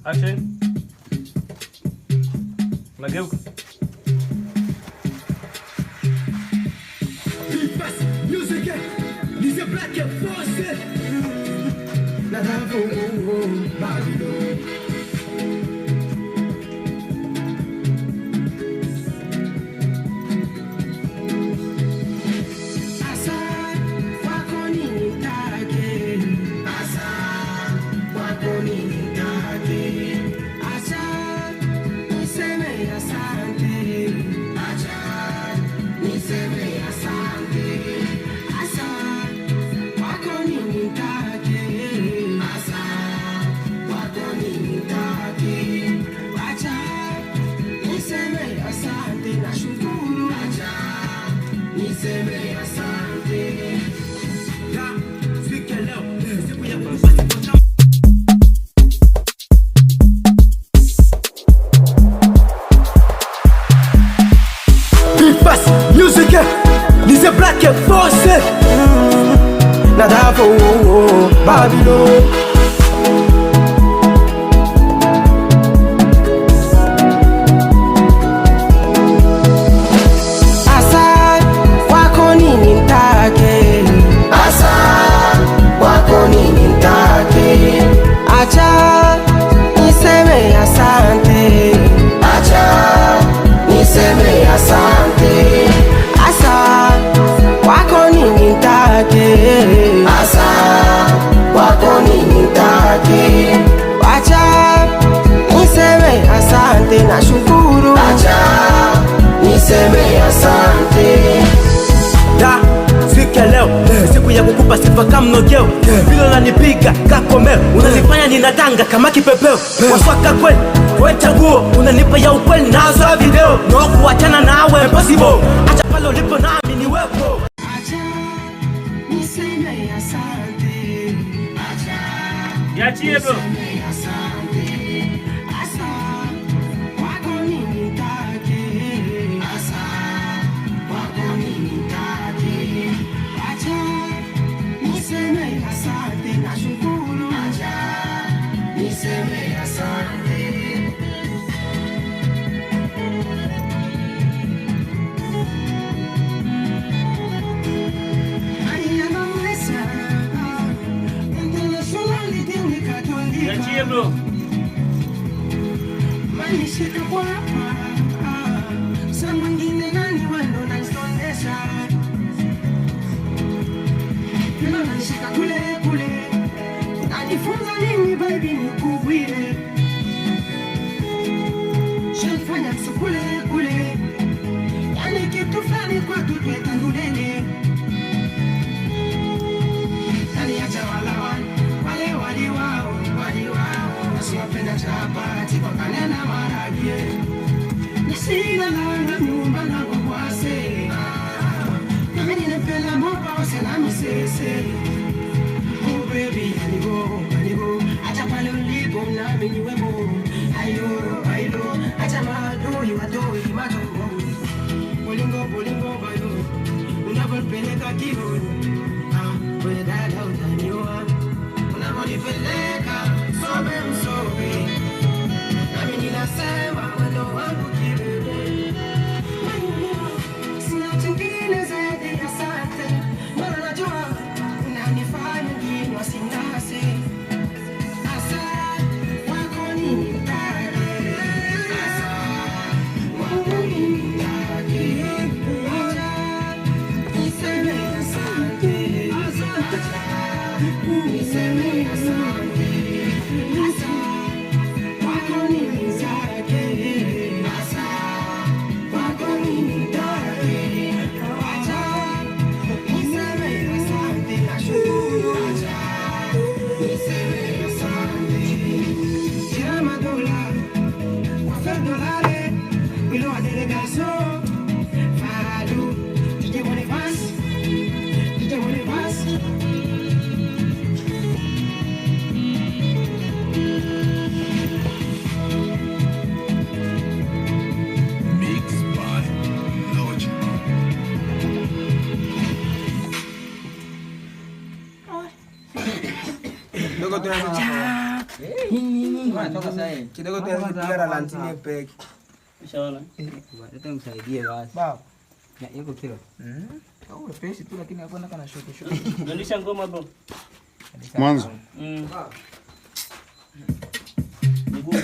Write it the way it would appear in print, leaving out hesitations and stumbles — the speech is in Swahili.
Action. Nageuka. Music, these are black and forces. Music, these are black and forces. Nadavo, Babylon. Siku ya kukupa sifa kama mnogeo, vile unanipiga kakomeo, unanifanya ninatanga kama kipepeo. Waswaka kweli, wewe chaguo, unanipa ya ukweli nazo video. No kuachana nawe impossible, acha pale ulipo nami niwepo. Acha niseme asante, acha Niachie bro. Niachie bro. Manishika kwa saa mwingine nani wendo nanisondesha, kila nanishika kule kule, najifunza nini baby nikubwile, shanifanya msukule kule, yani kitu fulani kwa tutweta ndulele, yani acha wale waliwao wasiwapenda chapati kwa kanena marajie, nisina lana nyumba na kukwase, nami ninapenda mopa wase na misese. Oh baby, anigo, acha pale ulipo nami niwepo. Ayo, acha maadui wadoi madogo. Bolingo, bayo, unavyonipeleka kiroho, kwenye dada utaniua, unavyonipeleka sobe, nami ninasema wendo wangu kirebe. Sina chingine zaidi ya asante, maana najua unanifanya nginwa singase. Asante wako nini mtare, asante wako nini mtare, niseme asante, niseme asante. Kidogo tu yazipiga na lantini peke. Inshallah. Leta msaidie basi. Baba. Ya yuko kilo. Au pesi tu lakini hakuna kana shoto. Nalisha ngoma bro. Mwanzo. Mguu.